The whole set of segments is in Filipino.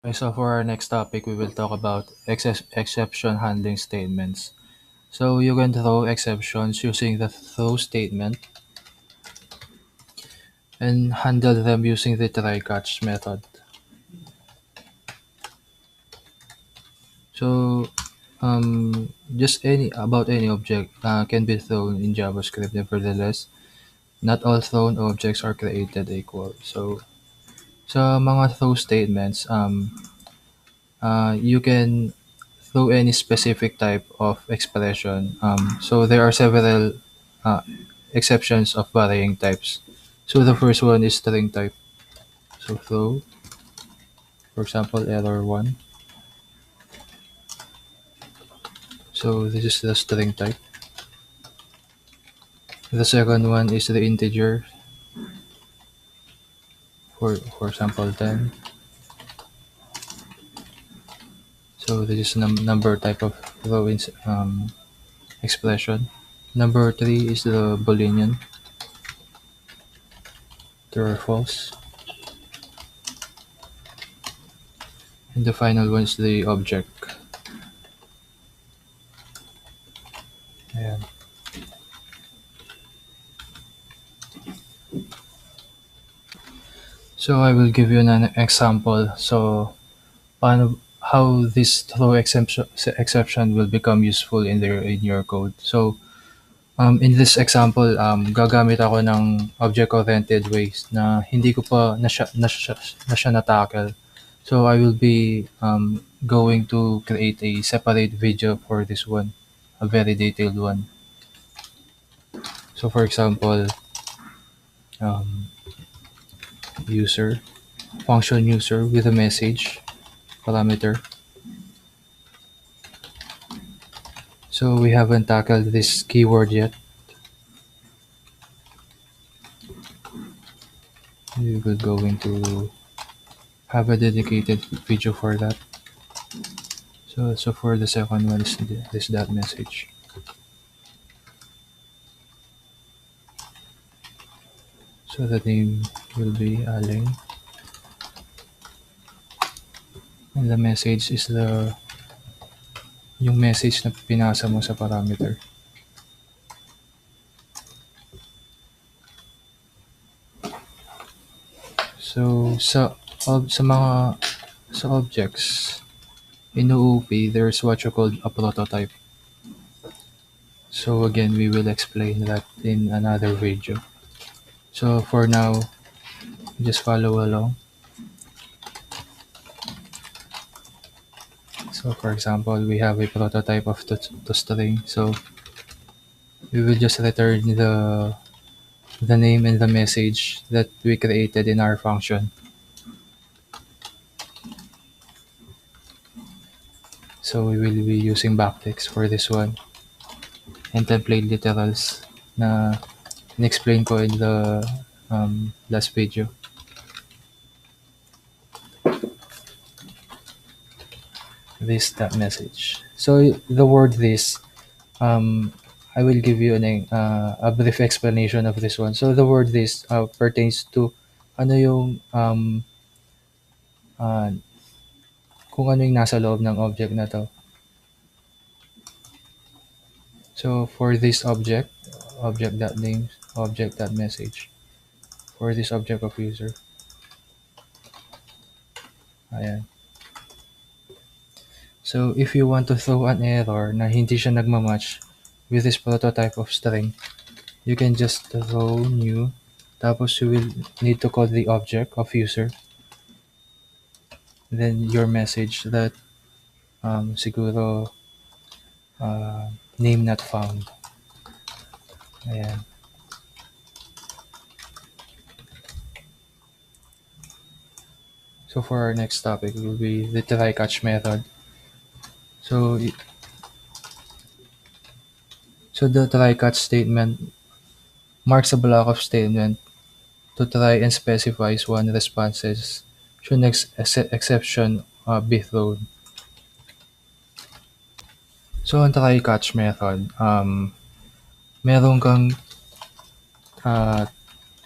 Okay, so for our next topic, we will talk about exception handling statements. So you can throw exceptions using the throw statement and handle them using the try catch method. So just any object can be thrown in JavaScript. Nevertheless, not all thrown objects are created equal. So sa mga throw statements, you can through any specific type of expression. So there are several uh, exceptions of varying types. So the first one is string type. So throw, for example, error one. So this is the string type. The second one is the integer. For example, 10. So this is number type of throw expression. Number three is the Boolean. True or false. And the final one is the object. Ayan. So I will give you an example. So how this throw exception will become useful in your code. So in this example, gagamit ako ng object-oriented ways na hindi ko pa na siya na-tackle. So I will be going to create a separate video for this one, a very detailed one. So for example, um, user, function user with a message parameter. So we haven't tackled this keyword yet. We will going to have a dedicated video for that. So for the second one is this that message. So the name will be Aling, and the message is yung message na pinasa mo sa parameter. So sa mga sa objects in OOP, there's what you call a prototype. So again, we will explain that in another video. So for now, just follow along. So for example, we have a prototype of to string. So we will just return the name and the message that we created in our function. So we will be using backticks for this one and template literals na in-explain ko in the last video. That message. So the word this, I will give you a brief explanation of this one. So the word this pertains to ano yung uh, kung ano yung nasa loob ng object na to. So for this object.name, object.message. For this object of user. Ayan. So if you want to throw an error na hindi siya nagmamatch with this prototype of string, you can just throw new, tapos you will need to call the object of user. Then your message that siguro name not found. Ayan. So for our next topic will be the try catch method. So the try catch statement marks a block of statement to try and specifies one responses should exception be thrown. So ang try catch method, meron kang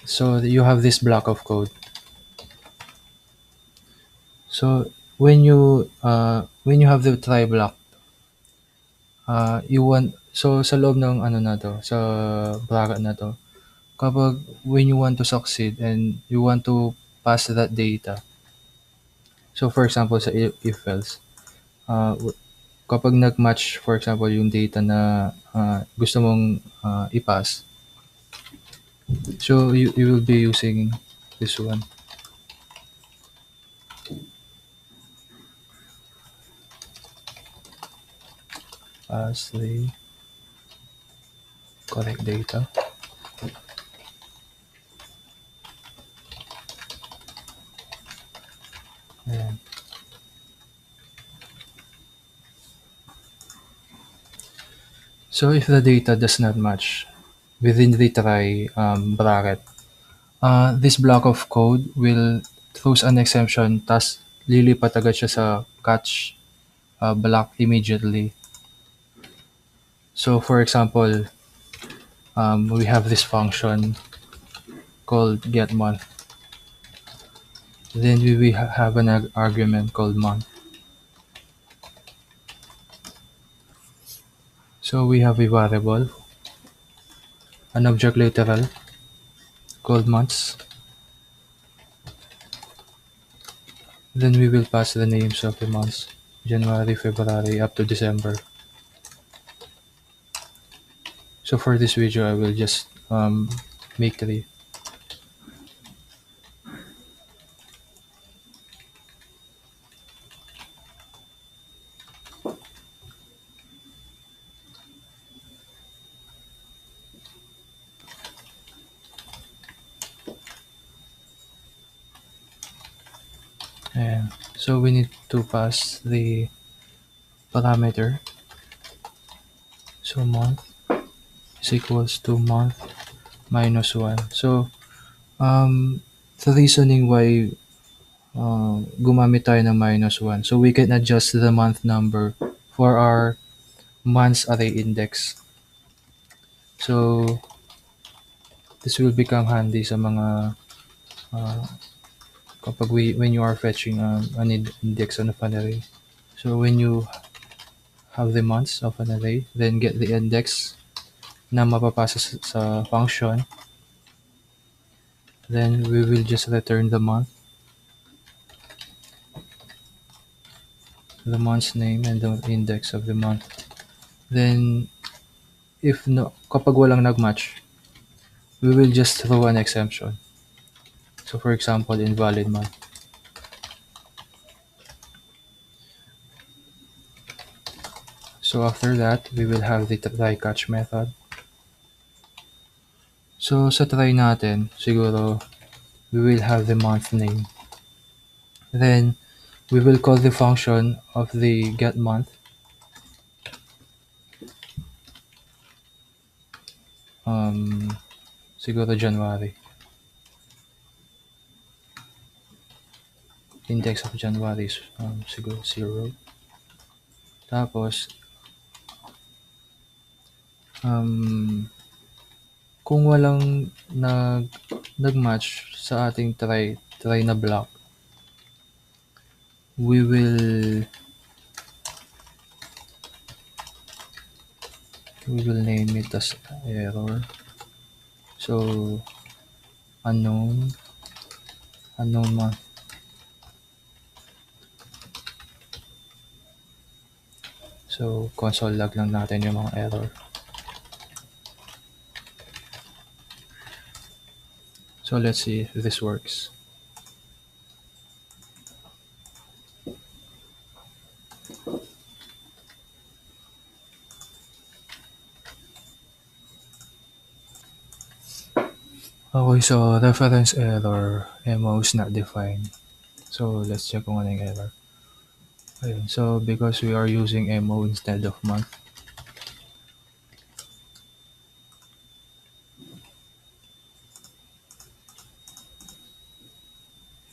so you have this block of code. So when you have the try block, you want so sa loob ng ano na 'to, sa bracket na 'to, kapag when you want to succeed and you want to pass that data, so for example sa if else, kapag nag-match for example yung data na gusto mong i-pass, so you will be using this one, pass the correct data. Ayan. So if the data does not match within the try bracket, this block of code will throws an exception, tas lilipat agad siya sa catch block immediately. So for example, we have this function called getMonth. Then we will have an argument called month. So we have a variable, an object literal called months. Then we will pass the names of the months, January, February, up to December. So for this video, I will just make 3. And so we need to pass the parameter. So month is equals to month minus 1. So the reasoning why gumamit tayo ng minus 1. So we can adjust the month number for our months array index. So this will become handy sa mga kapag when you are fetching an index on an array. So when you have the months of an array, then get the index na mapapasa sa function, then we will just return the month's name and the index of the month. Then if no, kapag walang nagmatch, we will just throw an exception. So for example, invalid month. So after that, we will have the try catch method. So sa try natin, siguro we will have the month name. Then we will call the function of the get month. Siguro January. Index of January is siguro 0. Tapos kung walang nagmatch sa ating try na block, we will name it as error. So unknown month. So console log lang natin yung mga error. So let's see if this works. Okay, so reference error, MO is not defined. So let's check kung ano yung error. Ayun, so because we are using MO instead of month,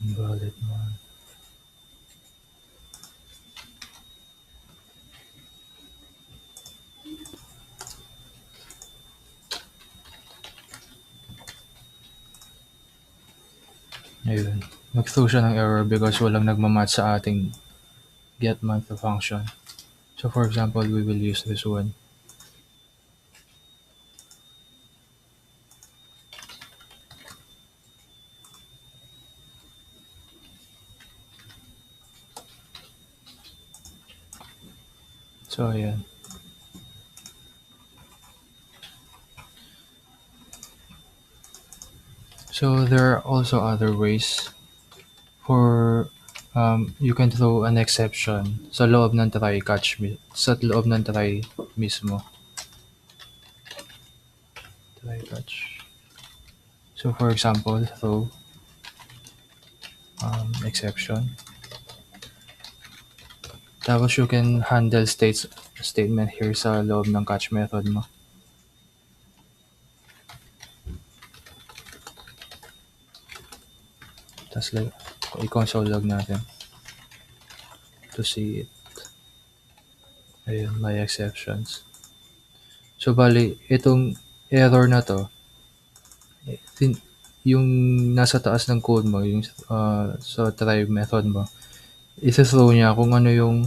invalid month. Ayun. Nag-throw siya ng error because walang nagmamatch sa ating get month function. So for example, we will use this one. So ayan. So there are also other ways for you can throw an exception sa loob ng try catch sa loob ng try mismo. Try catch. So for example, throw exception. Tapos you can handle statement here sa loob ng catch method mo. Tapos like, i-console log natin to see it. Ayun, my exceptions. So bali, itong error na to, yung nasa taas ng code mo, yung sa try method mo, isi-throw niya kung ano yung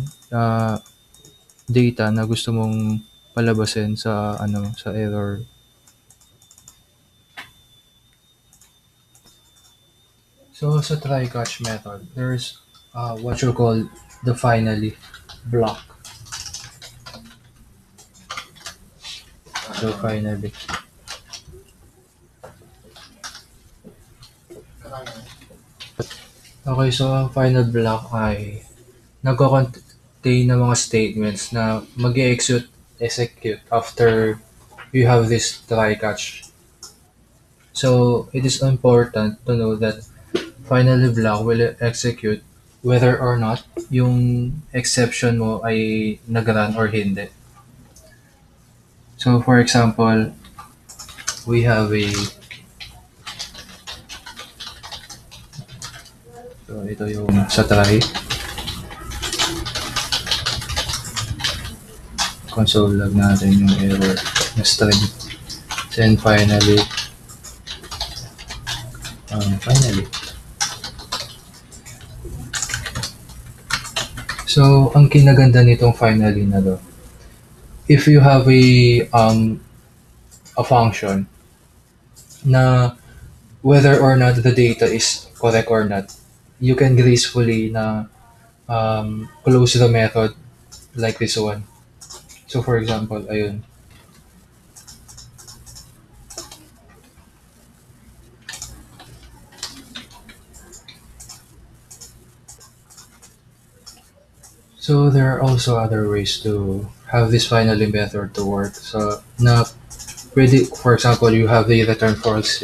data na gusto mong palabasin sa sa error. So sa try catch method, there's what you call the finally block. So finally. Okay, so ang final block ay nagko-contain ng mga statements na mag-execute after you have this try catch. So it is important to know that finally block will execute whether or not yung exception mo ay nag-run or hindi. So for example, we have a so ito yung sa try console log natin yung error na string. Then finally so ang kinaganda nitong finally na to, if you have a function na whether or not the data is correct or not, you can gracefully na close the method like this one. So for example, ayun. So there are also other ways to have this finally method to work. So na pwede, for example, you have the return false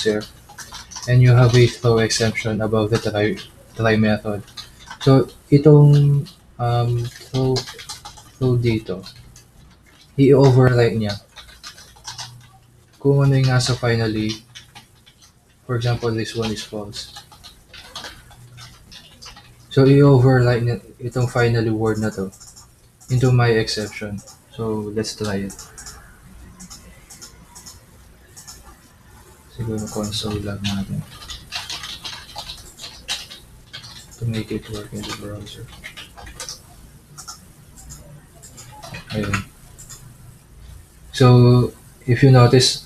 here, and you have a throw exception above the try method. So itong throw dito, i-overwrite niya kung ano yung nasa finally. For example, this one is false. So i-overwrite niya itong finally word na to into my exception. So let's try it. Siguro console log natin to make it work in the browser. Ayun. So if you notice,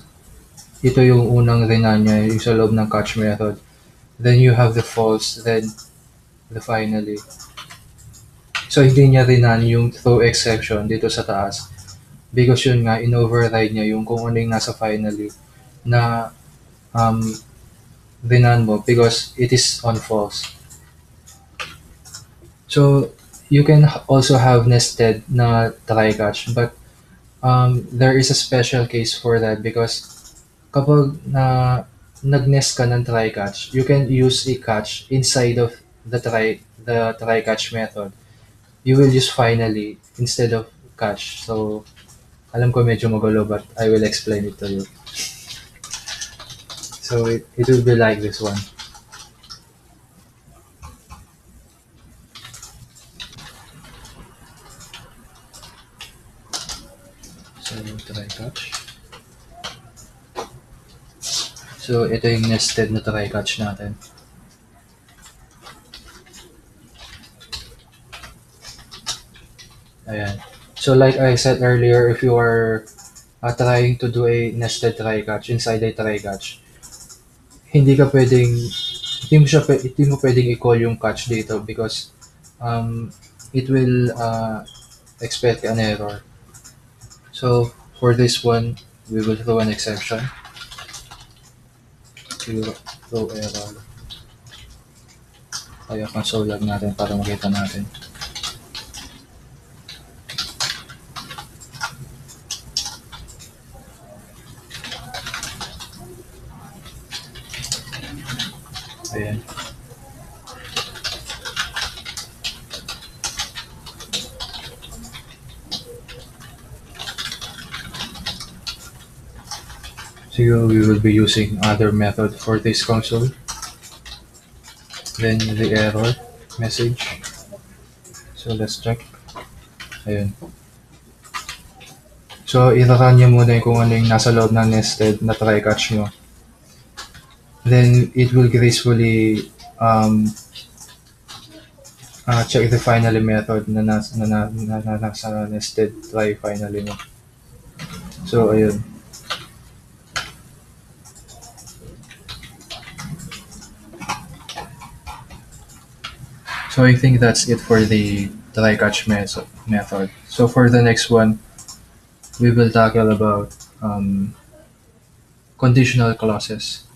ito yung unang rinan niya, yung sa loob ng catch method. Then you have the false, then the finally. So hindi niya rinan yung throw exception dito sa taas. Because yun nga, in-override niya yung kung ano yung nasa finally na rinan mo because it is on false. So you can also have nested na try catch, but there is a special case for that because kapag nag-nest ka ng try catch, you can use a catch inside of the try catch method. You will use finally instead of catch. So alam ko medyo magulo, but I will explain it to you. So it will be like this one. So try catch. So ito yung nested na try catch natin. Ayan. So like I said earlier, if you are trying to do a nested try catch inside a try catch, hindi ka pwedeng hindi mo pwedeng i-call yung catch dito because um, it will expect an error. So for this one, we will throw an exception. We will throw error. Kaya console log natin para makita natin. Ayan. So we will be using other method for this console. Then the error message. So let's check. Ayun. So ira-run nyo muna yung kung ano yung nasa loob ng nested na try catch nyo. Then it will gracefully check the finally method na nasa nested try finally mo. So ayun. So I think that's it for the try catch method. So for the next one, we will tackle about conditional clauses.